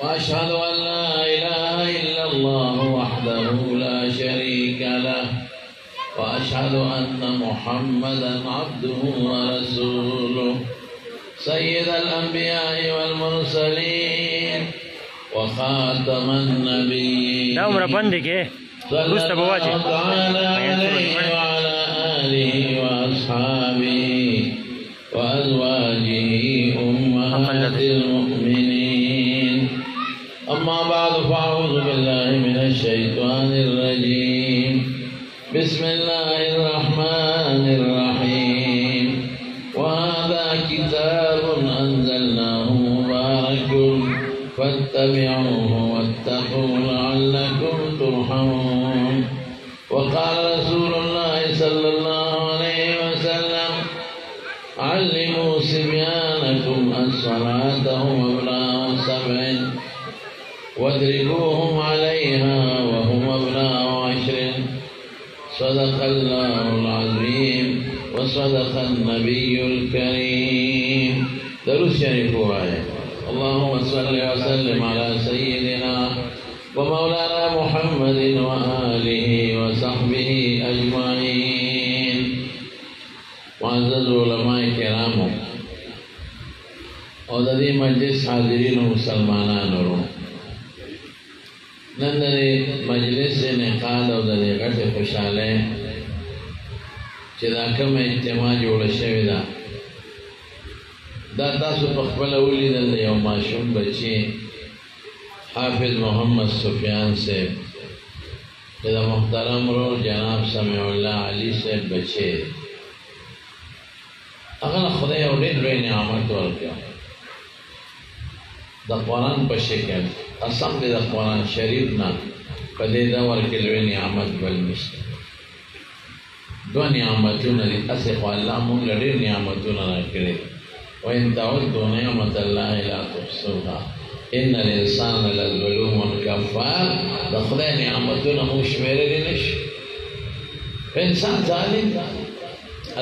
وأشهد أن لا إله إلا الله وحده لا شريك له وأشهد أن محمدا عبده ورسوله سيد الأنبياء والمرسلين وخاتم النبيين صلى الله تعالى عليه وعلى آله وأصحابه وأزواجه أمهات المؤمنين. أما بعد فأعوذ بالله من الشيطان الرجيم. بسم الله الرحمن الرحيم. وهذا كتاب أنزلناه مبارك فاتبعوه واتقوا لعلكم ترحمون. وقال رسول الله صلى الله عليه وسلم علموا صبيانكم الصلاة وهم أبناء 7 واضربوهم عليها وهم أبناء 10. صدق الله العظيم وصدق النبي الكريم. درود شريف آئے. اللهم صل وسلم على سيدنا ومولانا محمد وآله وصحبه أجمعين. معزز علماء کرام اور ددی مجلس حاضرین و مسلمانان ورو نن د مجلس انعقاد او د غټه خوشاله چې دا کوم اجتماع جوړ شوی دا تاسو په خپل ولیدل یو ماشوم بچی حافظ محمد سفیان سے دا محترم رو جناب سمیع الله علی سے بچی اگر خدای او ډېر لوی نعمت ورکړ د قرآن په شکل قسم دې د قرآن شریف نه په دې دور کې لوی نعمت بل نشته. دوه نعمتونه دي هسې خو الله مونږ له ډېر نعمتونه راکړي. وإن تعدوا نعمة الله لا تحصوها إن الإنسان لظلوم كفار. د خدای نعمتونه مونږ شمېرلی نه شو. انسان ظالم دی،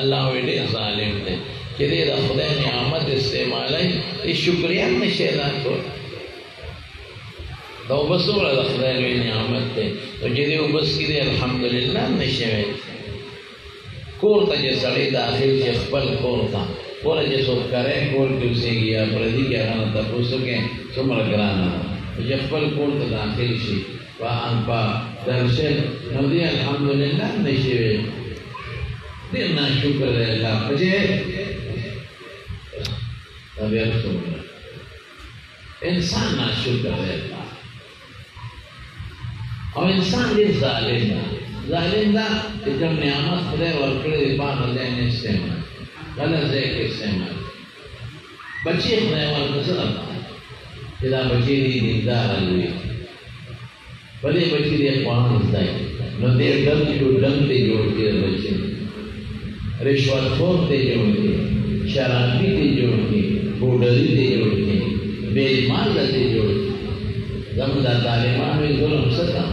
الله وی ډېر ظالم دی چې دې د خدای نعمت استعمالوي دې شکریه نشي ادا کولی. دا اوبه څومره د خدای لوی نعمت دی نو چې دې اوبه څکي دی الحمدلله نشي ویلی. کور ته چې سړی داخل شي خپل کور ته ګوره چې څوک کرای کور کې اوسېږي یا پردي کې هغه نه تپوس وکړي څومره ګرانه ده چې خپل کور ته داخل شي په درشل نو دې الحمدلله نشي ویلی. دیر ناشکر ہے اللہ بجے طبیعت سننا انسان ناشکر ہے اللہ اور انسان دیر ظالم دا کہ جب نعمت خدای ورکړي دی باندې ځای نه استعمال غلط ځای کې استعمال بچی خدای ورکړي څه چې دا بچی دی دیندار وي بلې بچی دی قرآن زده نو دې ډم دی جوړ کړي بچی رشوت خور تے جوڑ کے شرابی تے جوڑ کے بوڈری تے جوڑ کے بے ایمان تے جوڑ کے زمدہ طالمان ہوئی ظلم سکا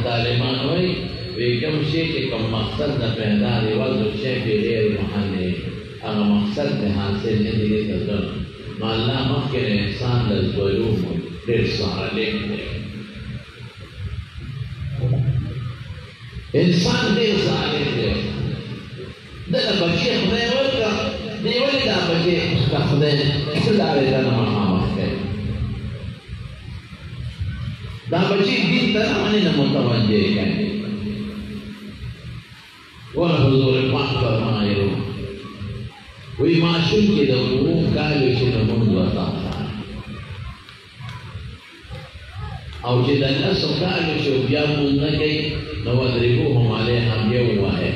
طالمان ہوئی وی کم شے کے کم مقصد دا پیدا دی وزر شے پی غیر محلی اگا مقصد دے حاصل نے دیگے تا ظلم ما اللہ مخیر انسان دا ظلوم دیر سارلیم دے انسان دیر ظالم دے دغه بچی خدای ورکړه دی ولې دا بچی کا خدای څه داري دا نه مخامخ کوي دا بچی دین ته باندې متوجه کوي. ور حضور پاک فرمایو وی ماشوم کې د وو کالو چې د مونږ وتا او چې د نسو کالو چې بیا مونږ نه کوي نو ودرېږو علیها یو وایي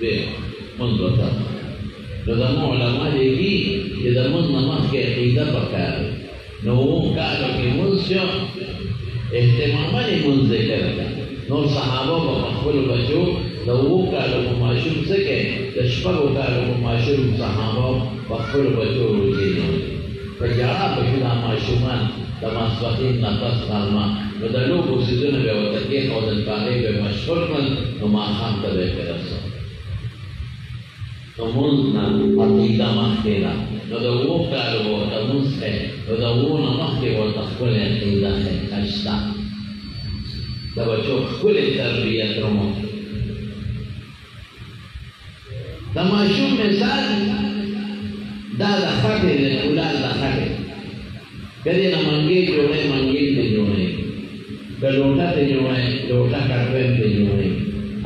بے منذ وطا نو دمو علماء دیگی کہ دمون نماز کے عقیدہ پکار نو کالو کی منز شو احتمامانی منز ذکر کا نو صحابہ با مخبر بچو دو کالو مماشم سکے دشپگو کالو مماشم صحابہ مخبر بچو روزی نو فجعا بشنا ماشمان دماسوخین نفس خالما نو دلوگو سیزون بے وطکین او دلپاقی بے مشغول من نو ما خام تبے کرسو نو منزنا عقیدہ مخیرہ نو دو کالو لمونځ کوي نو د اوونه مخکې ورته ښکلې عقیده ښه شته د بچو ښکلې تربیت رومو د ماشوم مثال دا د خټې د کولال د خټې که دې نه منګې جوړې منګې ته جوړې که لوټه ته جوړې لوټه کټویم ته جوړې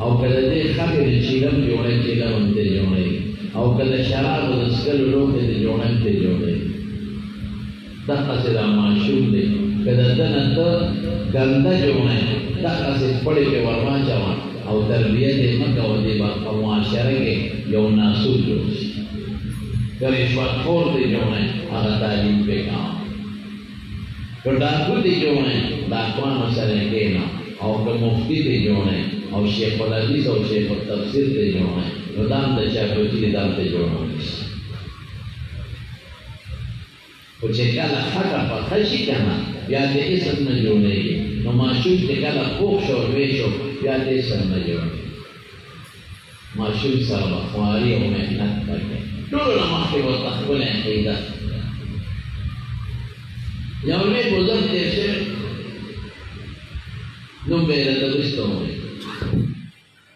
او که د دې خټې د چیلم جوړې چیلم هم ته جوړې او که د شرابو د څښلو لوښې ته جوړې ته جوړې دقسې دا ماشوم دی که د ده نه ته ګنده جوړې دقسې خپړې پې ور واچوه او تربیت یې مه کوه دې به په معاشره کې یو ناسور جوړ شي که رشوتخور دی جوړې هغه تعلیم پې کوه که ډاکو دی جوړې ډاکوانو سره کښېنه او که مفتي دی جوړې او شیخ الحدیث او شیخ التفسیر دی جوړې نو دا هم د چا کوچي دی دا هم ته جوړولی شي خو چې کله خټه پخه شي که نه بیا د اسم نه جوړېږي نو ماشوم چې کله پوخ شو لوی شو بیا د اسم نه جوړېږي ماشوم سره به خواري او محنت کوي ټولو نه مخکې ورته ښکلې عقیده یو لوی بزرګ تېر شوی نوم به یې راته وروسته ووایي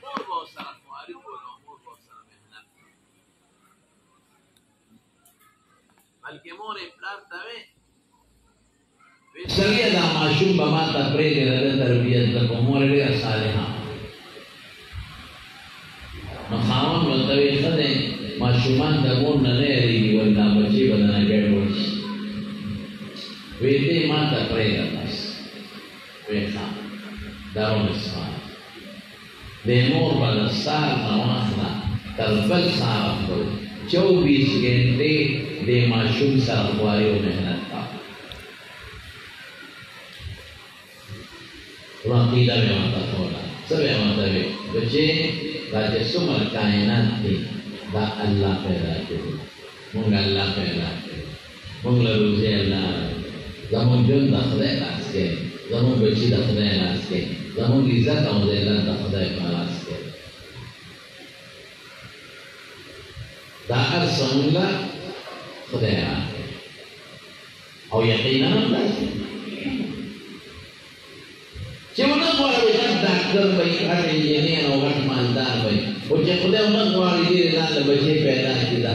مور به ورسره خواري کوله او مور به ورسره محنت کوله بلکې مور یې پلار ته وې سړیه دا ماشوم به ما ته پرېږدې د ده تربیت ده خو مور یې ډېره صالحه نو خاوند ورته وې ښه دی ماشومان د مور نه نه یېرېږي ولې دا بچې به دنه ګډوډ شي وی دې ما ته پرېږده بس وی ښه دا ومسوال دې مور به د سهار نه واخله تر بل سهاره پورې 24 ګنټې دې ماشوم سره خواري او محنت کوه عقیده مې ورته کوله څه به یې ورته وې بچې دا چې څومره کائنات دي دا الله پیدا کړي مونږ الله پیدا کړي مونږ له روزي الله زمونږ ژوند د خدای لاس کې زمونږ بچي د خدای لاس کې زمونږ عزت او ذلت د خدای په لاس کې دا هر څه مونږ له خدای راکړي او یقینا هم داسې چې ونه غواړي غټ ډاکټر به وي غټ انجینر او غټ مالدار به وي خو چې خدای ونه غواړي ډېرې لاندې بچې پیدا کړي ده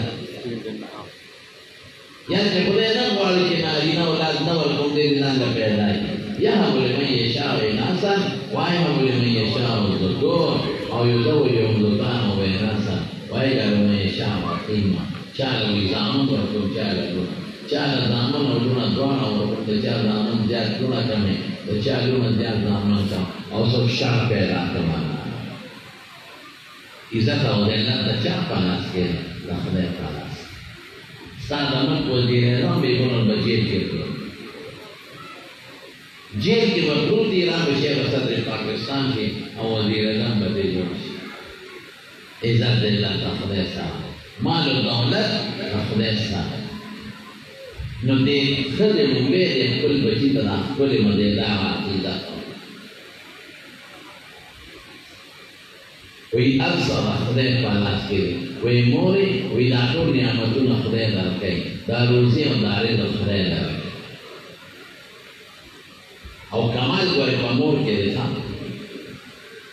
یا چې خدای نه غواړي چې نارینه اولاد نه ورکوم ډېرې لاندې پیدا کړي یهب لمن یشاء اناثا ویهب لمن یشاء الذکور او یزوجهم ذکرانا واناثا ویجعل من یشاء عقیما چاله وي زامن ورکوم چاله لونه چاله زامن او لونه دواړه ورکوم د چا زامن زیات لونه کمې د چا لونه زیات زامن کم او څوک شر پیدا کړم عزت او ذلت د چا په لاس کې د خدای په لاس ستا د ملک وزیر اعظم به یې بلل به جیل کې کړو جیل کې به پروت دی ایران به شیخ صدر پاکستان کې او وزیر اعظم به دې جوړ شي عزت ذلت د خدای سره مال او دولت د خدای سره نو دې ښځې لومړی د خپل بچي ته دا ښکلې مزېداره عقیده وی هر څه د خدای په لاس کې دي وی مورې وی دا ټول نعمتونه خدای درکوي دا روزي او دا رزق خدای درکوي او کمال ګورې په مور کې دی ښه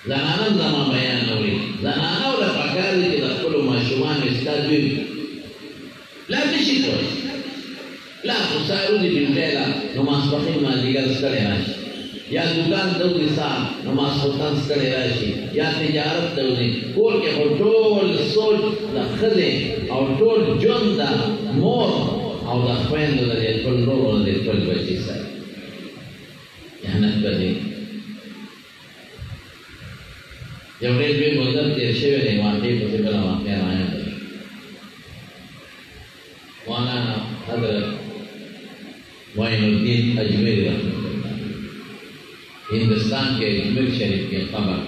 زنانه زما بیان اوري زنانه له پکار دي چې د خپلو ماشومانو استاد وي لا نشي کولی لا خو سهار وځي ډیوټۍ له نو ماسپښین مازدیګر ستړی راشي یا دکان ته وځي سهار نو ماسخوتن ستړی راشي یا تجارت ته وځي کور کې خو ټول سوچ د ښځې او ټول ژوند د مور او د خویندو د دې خپل ورور او د خپل بچي سره محنت کوي یو ډېر لوی بزرګ تېر شوی دی واقعې پسې بله واقعه رایاده ده مولانا حضرت معین الدین اجمیری رحمۃ اللہ ہندوستان کے اجمیر شریف کے قبر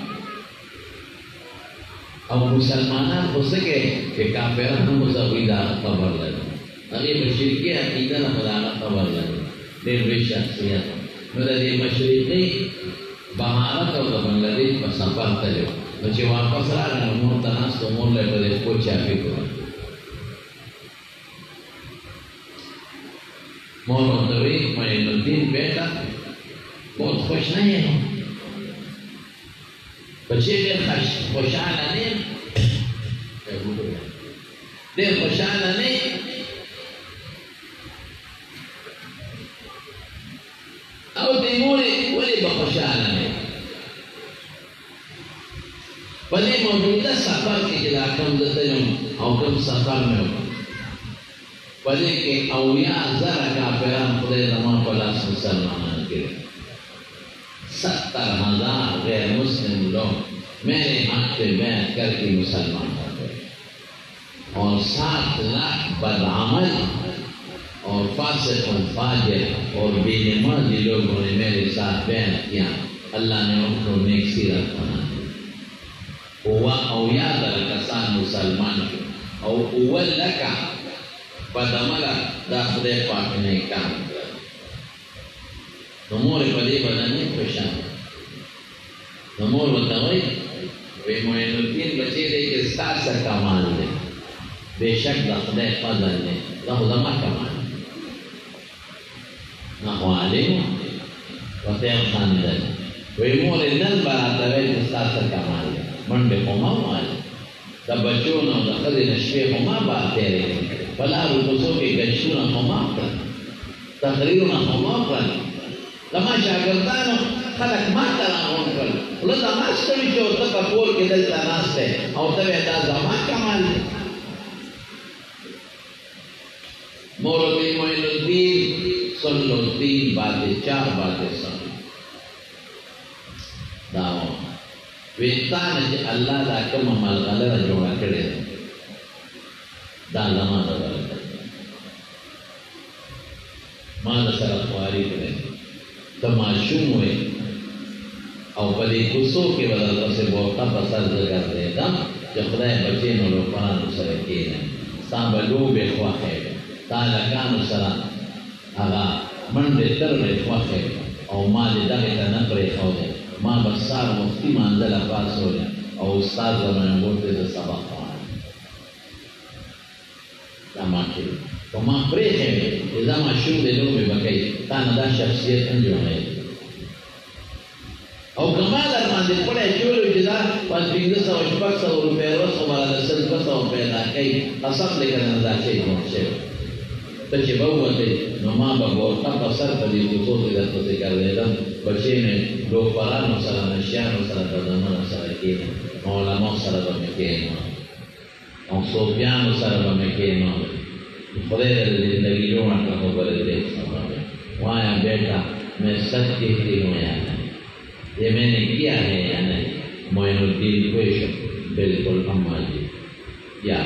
او مسلمانان ہو سکے کہ کافران ہم مسوی دارا قبر لگے اگر مشرقی عقیدہ نہ مدارا قبر لگے دیر بے شخصیت مدد مشرقی بہارت اور بنگلہ دیش پر سفر تلے بچے واپس راگا مور تناس تو مور لے پدے کو چاپی کو मौलवी मोइनुद्दीन बेटा बहुत खुश नहीं है, बच्चे खुशहाल नहीं, देर खुशहाल नहीं, और दिमोरे वली बखुशहाल नहीं। पहले मौजूदा सफर के इलाक़ों में और कम सफर में पहले के औलिया ज़रा काफ़िरान खुदे ज़मान पलास मुसलमान के 70,000 गैर मुस्लिम लोग मेरे हाथ पे बैठ करके मुसलमान हो गए, और 7 लाख बदअमल और फासिक और फाजिर और बेनमाज़ी लोगों ने मेरे साथ बैठ किया। अल्लाह ने उनको नेक सीरत बना दी। हुआ औलिया ज़रा कसान मुसलमान के और अव्वल लका बदअमला दाखिले पाक ने काम किया। नमूर पदे बदने खुशान नमूर बताओ वे मोइनुद्दीन बच्चे दे के साथ कमाल दे बेशक दाखिले फजल ने लहज़मा कमाल ना वाले वते खानदान वे मोर नल बात है के साथ कमाल मन बे कोमा वाले तब बच्चों ने दाखिले नशे कोमा बात है फला रुपसों के गश्तों ना कोमा कर तकरीरों ना कोमा कर लमा शागिर्दानो खलक माता राहों कर उल्टा मास्टर भी जो तक अपोल के दल तनास है और तब ऐसा ज़मान कमाल है। मौलवी मोइनुद्दीन सुन लो 3 बातें 4 बातें सुन दाओ वेतान जे अल्लाह दा कम अमल गलत जोड़ा करे दालमा दबल मां सरा ख्वारी करे तमाशूम हुए और बड़े गुस्सों के वजह से बहुत पसंद कर देता जब खुदा बच्चे न लोग पान सर के सांबलो बेख्वा है ताला कान सरा आगा मन दे तर बेख्वा है और मां दे दगे का न करे खोदे मां बसार मुफ्ती मंजिल पास हो जाए और उस्ताद जमाने बोलते तो सबक तमाशे तो मां प्रे है इज़ामा शुरू दे लोग में बकई तानदा शख्सियत जो है और कमाल अरमान पड़े चोलो जिला 500 रुपए रोज हमारा 10 पैदा कई असम लेकर नजर से पहुंचे बच्चे बहुते नमा बाबू का पसर पर ये तो से कर लेता बच्चे ने लोग परान सरा नशियान सरा बदमन सरा के मौलाना सरा में के और सोफियान सरा में के खुदे जिंदगी जोड़ा का हो बड़े देख वहाँ बेटा मैं सच कहती हूँ या नहीं ये मैंने किया है या नहीं। मोइनुद्दीन क्वेश्चन बिल्कुल अम्मा जी या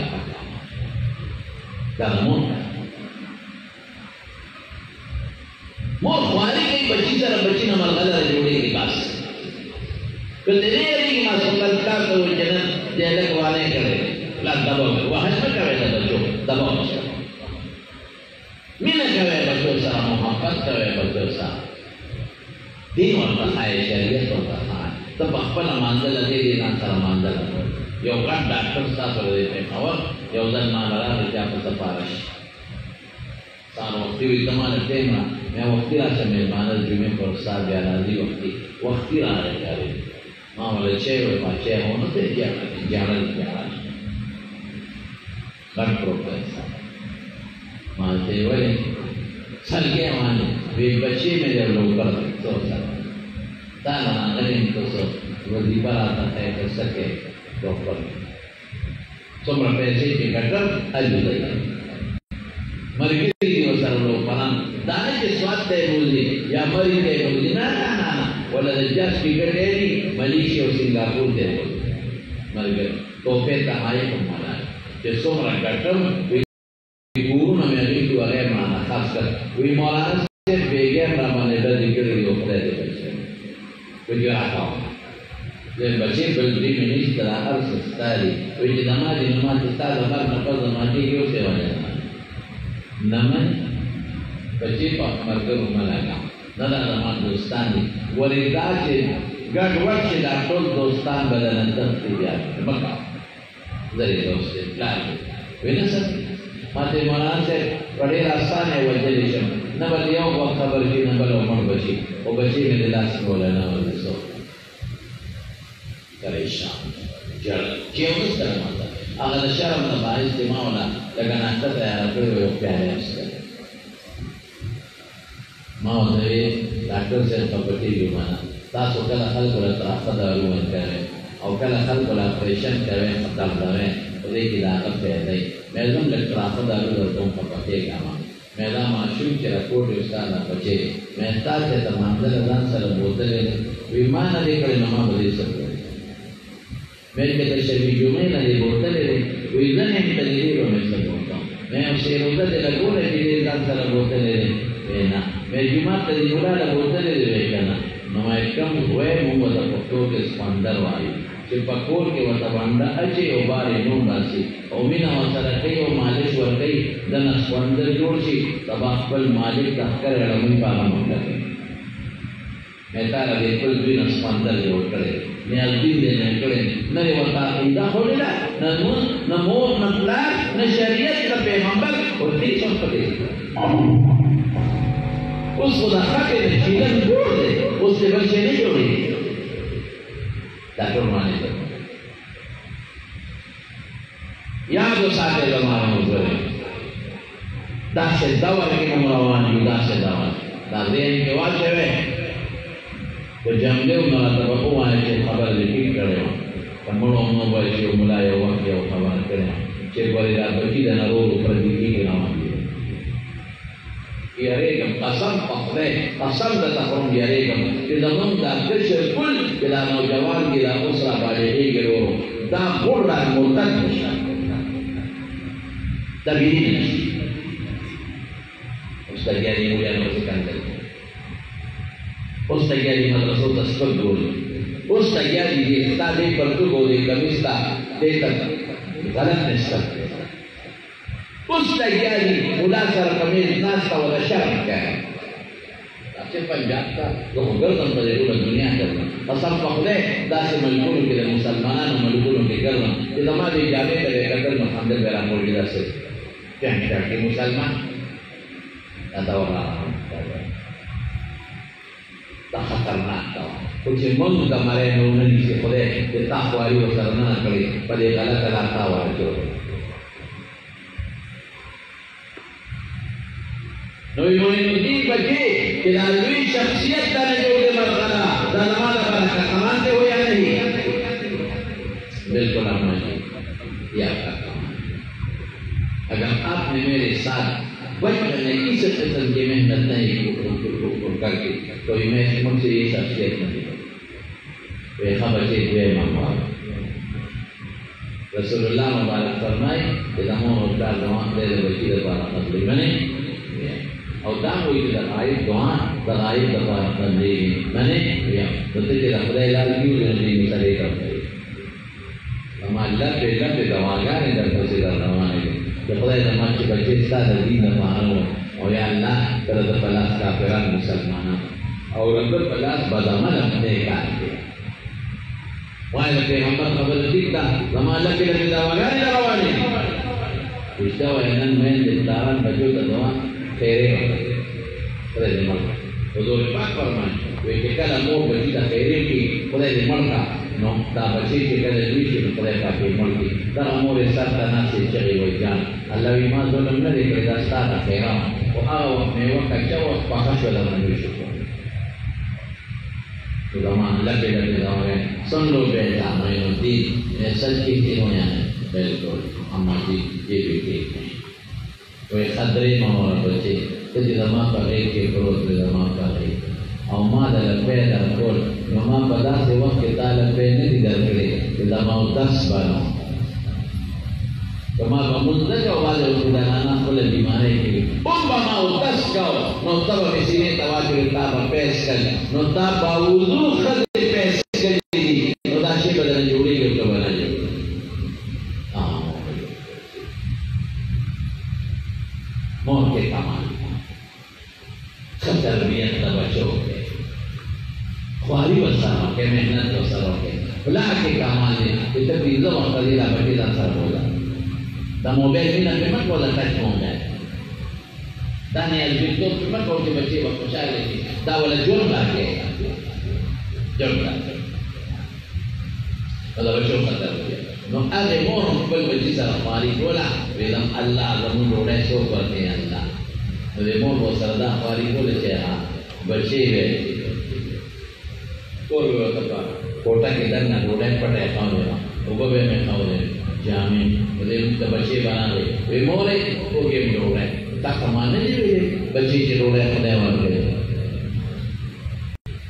कदमों मोर ख्वारी की बच्ची सर बच्ची न मरगला जोड़े के पास तो तेरे की मासूमियत का तो जन्नत देने वाले करे ला दबाव वह हज में करे बच्चों दबाव मीना करे बच्चों सा मोहब्बत करे बच्चों सा दिन और तखाए शरीयत और तखाए तो बखपन मंजिल दे देना सारा मंजिल यो का डॉक्टर सा कर देते और यो जन मारा क्या पता पारश सारो वक्ती तमाम टेमा मैं वक्ती राशि में मानल जुमे पर सा ब्याराजी वक्ती आ रहे हैं मां वाले छह व पांचे होने से ग्यारह गन प्रोफेसर मानते वाले सल के माने वे बच्चे में जब लोग कर तो ताना नहीं तो सो वजीफा आता है कर सके डॉक्टर सोमरा पैसे के कटर अलविदा मरके की वसर लोग पना दाने के स्वास्थ्य बोली या मरी के बोली ना वाला जस्ट की कटेरी मलेशिया और सिंगापुर दे मर गए तो फिर कहाई को माना कि सोमरा कटर पूर्ण में अभी तो अरे माना खासकर वी मौलाना से बेगैर रामाने का जिक्र ही होता है बच्चे आता हूँ बच्चे बल्कि मिनिस्टर हर सस्तारी वे नमाज सस्ता नमाज नफल नमाजी क्यों सेवा नमन बच्चे पर मरकर मलाना नदा नमाज दोस्तानी वरिदा से गड़बड़ से डॉक्टर दोस्तान बदलन तक दिया मक्का जरिए दोस्त प्लान वे न सब माते मौलाना से बड़े रास्ता ने वजह न बलियों को खबर की न बलो मन बची वो बची में दिलास बोला ना वाले सो परेशान जड़ क्यों इस तरह माता अगर शर्म न बाइस दिमावला लगा नाश्ता तैयार कर वो प्यारे उसका माँ उधर डॉक्टर से प्रॉपर्टी भी माना तास होकर हल कर तराफा दारू बन करे और कल हल कर ऑपरेशन करे खत्म करे और एक इलाक़ पे है मैं तुम लग तराफा दारू करता हूँ प्रॉपर्टी का माँ मैं ना माशूम के रिपोर्ट उसका ना बचे मैं ताज से तमाम दलाल सर बोलते हैं विमान लेकर नमा बदल सकते मैं कहते शरीर जुमे ना ले बोलते हैं विज़न है तरीके में सब बोलता हूँ मैं उसे रोज़ा दे लगो ले जिले दलाल सर बोलते हैं ना मैं जुमा तरीके वाला बोलते हैं वे कहना नमाज़ कम हुए मुंबई तक पक्कों के स्पंदर वाली जब पक्कों के वतवांडा अच्छे उबारे नून राशि ओमिना वसर कई और मालिश वर कई दन स्पंदर जोड़सी तब आपल मालिक तहकर रमन पाला मंडल मैं तारा देखल भी न स्पंदर जोड़ करे मैं अल्पी देने करे न ये वता इंदा हो लेला न मोर न प्लाट न शरीयत का पैगंबर और तीस पते उस खुदा के जीवन जोड़ दे उससे बच्चे नहीं जोड़े डॉक्टर माने तो याद हो साथे जमाने में गुजरे दासे दवा के नमरावान दासे दवा दादेन के वाचे वे तो जमले उन्होंने तब वो आए थे खबर लिखी करे कमरों में वो ऐसे मुलाये हुआ कि वो खबर करे चेक वाले रात बची देना रोड ऊपर दिखी के नाम यारे कम कसम पकड़े कसम दता करूँ यारे कम कि जब दाखिल शेरकुल कि ला नौजवान की ला उसरा बाले ही गिरो दा बोल रहा मुर्तद निशा तबीरी निशा उसका ज्ञानी मुझे नौसे कंदर उसका ज्ञानी मदरसों तस्कर गोल उसका ज्ञानी ये ताले पर तो गोले कमिस्ता देता गलत निशा उसका ज्ञानी मुलासर कमीज नाश्ता वाला शर्म क्या है अच्छे पंजाब का तो गर्दन पर पूरा दुनिया करना असम पकड़े दास मजबूर के लिए मुसलमान मजबूर के गर्दन ये हमारे जाने तेरे कदर मखांदे बेरा मोड़ी दासे क्या है कि मुसलमान आता वाला खतरनाक था कुछ मन हमारे उन्होंने से खुदे कि ताकवारी वो करना करे पर ये गलत रास्ता वाला जो नवी मोइनुद्दीन बच्चे कि लालवी शख्सियत का जो के मरकला दलवाना बना कमाते हो या नहीं बिल्कुल आपने या अगर आपने मेरे साथ बचपन में इस किस्म की मेहनत नहीं करके तो मैं मुझसे ये शख्सियत नहीं वे बच्चे हुए मामला रसूलुल्लाह मुबारक फरमाए कि नमो होता दुआ दे बच्ची दे बारा मतलब मैंने और दाम हुई कि दगाई दफा बंदे मैंने या तो तेरे रखदे लाल क्यों जल्दी निकले करते हम अल्लाह पे दवागा ने दर से दरवाने जब खुदा नमाज के बच्चे साथ दीन मानो और या अल्लाह तरह पलास काफिरान मुसलमान और अंदर पलास बदामल अपने काटे वहाँ लगे हम पर खबर दिखता जमाला के लगे दवागा ने दरवाने इसका वैनन में दिलदारन बच्चों का दवा तेरे खुदा जमाल हुजूर पाक फरमाए वे के कला मोर बच्ची का तेरे की खुदा जमाल का no da bacci che cade lui che poteva fare molti da amore sarta nasi ceri wajan Allah ma dolam na de da stata kera o aw me wa ka chawa pa ka shela na de shu to da ma la de da wa son lo be da ma no di ne sal ki ti ho ya बिल्कुल amma di ye be ke to e khadre ma wa bacci to di da ma ka ek ke pro to da ma ka او ما د لپاره د کول نو ما په داسې وخت کې دا لپاره نه دي درکړي چې دا ما تاسو باندې کما په موږ نه جواب ورکړو دا نه خپل بیماری کې او ما تاسو کا نو تا به سینې تواجه تا په پیس کړ نو تا په وضو خدای پیس کړی نو دا شی بدل جوړیږي او بدل جوړیږي مور کې کمال تربیت توجہ خواری وسارا کے محنت وسارا کے بلا کے کمال نے تبلیغ و فضیلہ بڑی سر ہوگا दा मोबाइल भी ना पेमेंट को टच होगा दाने अलबितो पेमेंट को के बच्चे वक्त खुशहाल है दा वाला जोड़ लाके जोड़ लाके वाला बच्चों का दर्द नो आगे मोर बल बच्ची सर हमारी बोला वेदम अल्लाह जमुन रोड़े सो करते हैं अल्लाह वे मोर वो सरदा हमारी बोले चाहा बच्चे वे कोई वो तब कोटा के दर ना रोड़े पटे खाओ ना उगवे में खाओ ने जामी वे तब बच्चे बना ले वे मोरे को गेम रोड़े तक माने नहीं वे बच्चे के रोड़े खुदे वाले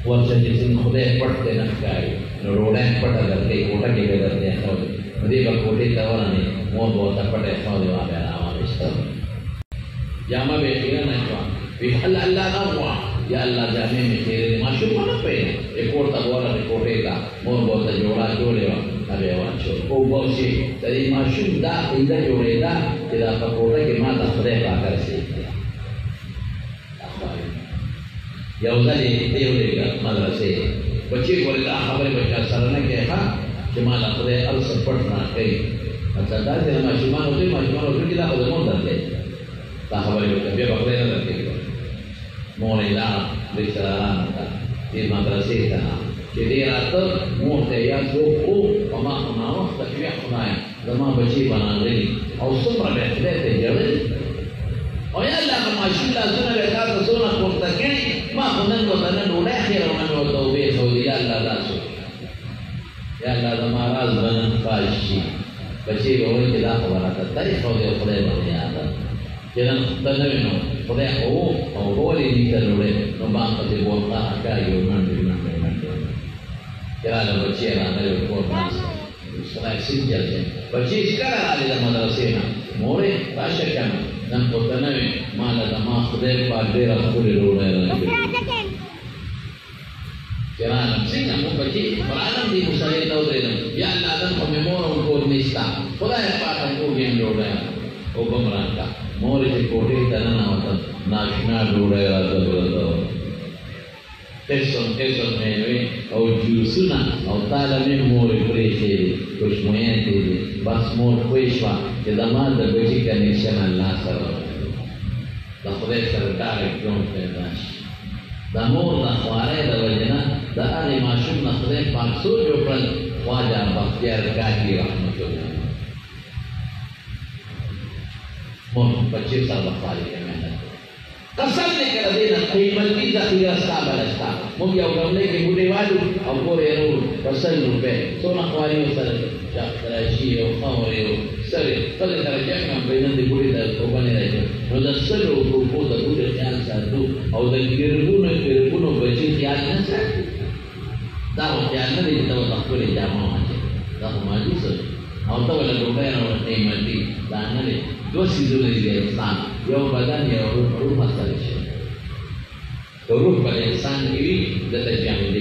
वो जिसने खुदे पढ़ते ना काय रोड़े पढ़ा करके कोटा के करते हैं तो वे बकोटे तवारा ने मोर बहुत पढ़े खाओ दे वाले आवाज़ इस्तर जामा बेटियां ना क्या वे अल्लाह ना हुआ या अल्लाह जाने में तेरे माशूम ना पे एक और तवारा ने कोटे का मोर बहुत जोड़ा जोड़ेगा अबे वाचो ओ बोशी तेरी माशूम दा इंदा जोड़ेगा तेरा बकोटे के माता खुदे पाकर से या उधर ये होगा मदरसे बच्चे को अल्लाह खबर बच्चा सरने के हा कि माला खुदे अल सपोर्ट ना कहीं अच्छा दादे माशूमान होते किला खुदे मोर दर्द है ता खबर बच्चा बे बकरे ना दर्द है मोरेला बेचारा ना ये मदरसे का jadi rata muhte ya suku pama kunawa tapi ya kunaya lama beci banangri au sumra behte jadi oh ya Allah mashallah sunna bekar sunna kurtakini ma kunan do tanan do akhir man do tawbe saudi ya Allah rasul ya Allah maraz banan fashi beci bawa kita kawarat tadi saudi khudai bani ada jangan tanawino khudai au boli ni tarule no bang pati bolta akayo man क्या लोग बच्चे आने वाले को मानते हैं उसका exceed चलते हैं बच्चे इसका आले दा मदरसे ना मोरे राशा क्या ना नम कोतना में माला दा माँ खुदे पार्टे रखोले रोने रहे क्या ना सिंह हम बच्चे परानम दी मुसाले तो दे ना या लादन हमें मोर उनको निस्ता खुदा है पाठ हमको गेम रोने ओ बमरान का मोरे से कोटे तना ना होता नाशना रोने रहा Teson mewe au jusuna au tala me more prese kush moyente bas more kuishwa ke zaman da beji connection Allah sara da khode sarkar ekdom pedash da mor da khware da wajna da ali mashum na khode pakso jo pran waja bakhtiyar kahi rahmatullah mor bachir sa khware ke mehnat कसम ने कर देना कीमत की जखीरा साबलस्ता मुझे उगमने के बुरे वालू अब वो रो फसल रुपए सोना ख्वारी में सर शाखराशी हो खाओरे हो सर कल कर जगह में बेनंदे बुरे दर को बने रहे हो द सर को द बुरे ख्याल साधु और द गिरगुनो बच्चे ख्याल न सर दाव ख्याल न दे तो तखरे जामा है दाव माजी सर और तो वाला रुपए और कीमत दी दाने दो चीजों ने दिया इंसान या badan ya ruh masalah ruh pada insan ini data jamil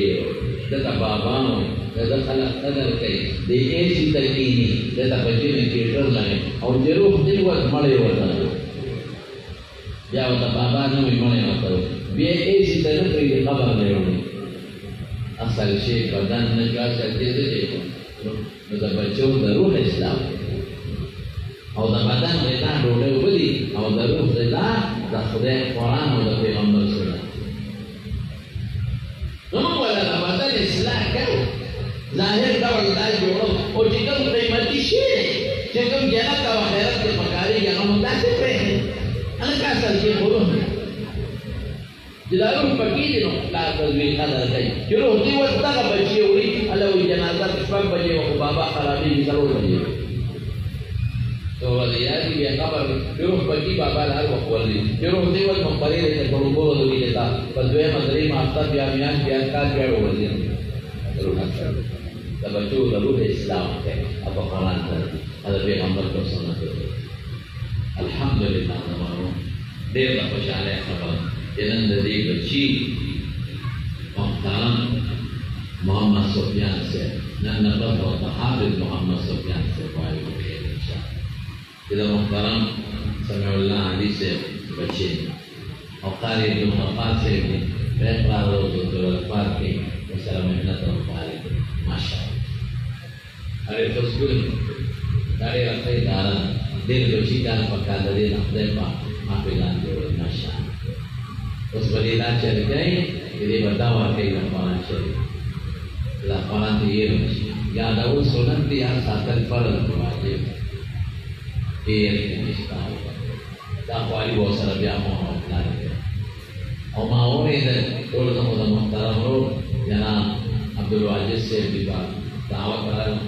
data babam data khalaq qadar kai de ऐसी तकनीनी data बच्चे में थिएटर लगे और जरूर दिन वक्त मरे होता है या होता बाबा ने भी मरे होता है ये ऐसी तरह की खबर ले रही असल से बदन ने क्या करते थे देखो तो बच्चों का रूह इस्लाम और बाdan kita dole beli और रूह kita dah sudah Quran और पैगंबर सुना नमो वाला बाdan Islam kan zahir kau kita jodoh और jika kita mati sih jika kita kau akhirat ke perkara yang kamu tak sesuai anak asal dia bodoh jadi ruh pergi di nak terlebih kadar kai jodoh dia waktu tak baca uri ala uri jenazah sebab baca waktu bapa kalabi selalu baca तो वलियादी भी खबर फिरोज बकी बाबा लाल वली फिरोज देवल मखबरी ने बड़ो दोगी लेता बदवे मंदरी मास्ता बियामियान बियाका बिया वली तब जो जरूर इस्लाम है अब कुरान है हज़रत पैगंबर को सुन्नत है अल्हम्दुलिल्लाह नमानो देर ला खुशाले खबर जनन दी बच्ची मुहतरम मोहम्मद सुफियान से नन्नत और हाफिज मोहम्मद सुफियान से वाली إذا محترم سمع الله عليه بچے اور قاری جو مقاصد ہے فیصلہ روز تو الفاظ کے مثلا محنت اور قاری ماشاءاللہ ارے تسکول ارے رفعی دارا Dia bercakap pakai dari nak lepas apa yang dia nasihat. Terus berilah cergai, jadi bertawa ke lapangan cergai. Lapangan dia yang ada usulan dia asalkan farad wajib. Dia mesti tak wali wasara dia mau nak. Orang orang itu kalau kita muhtaram lo, jangan Abdul Aziz saya bilang tahu kalau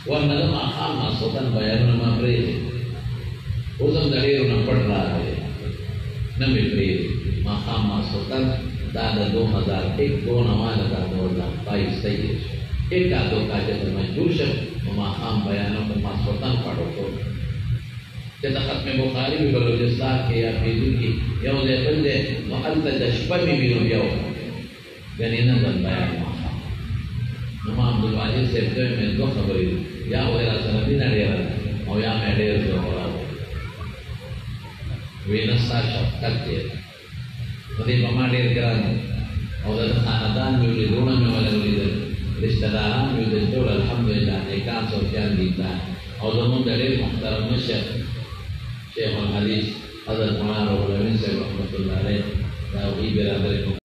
warna mahal masukkan bayar nama beri. Usam dari orang pernah nama beri mahal masukkan dah ada 2000 ek dua nama ada 2000 baik saja. Ek atau kaca termajusnya mahal bayar nama masukkan pada tu. Jatakat में बुखारी भी बलूचिस्तान के या फिर की या उधर बंदे महल तजस्बा में भी हो गया गनीना बनवाया माहा नमाम अब्दुल वाजिद से तो मैं दो खबरें या वो ऐसा नहीं नडेगा और या मैं डेर जो हो रहा हूँ वे नस्ता शब्द के मध्य ममा डेर कराने और उधर खानदान में उधर रोना में वाले उधर रिश्तेदारान में उधर जो अल्हम्दुलिल्लाह नेकां सोचियां दीता और दोनों डेर मुख्तार में Syekh Al-Hadis Hazrat Maulana Rabbul Alamin Syekh Rahmatullah Alaih Dawi Biradari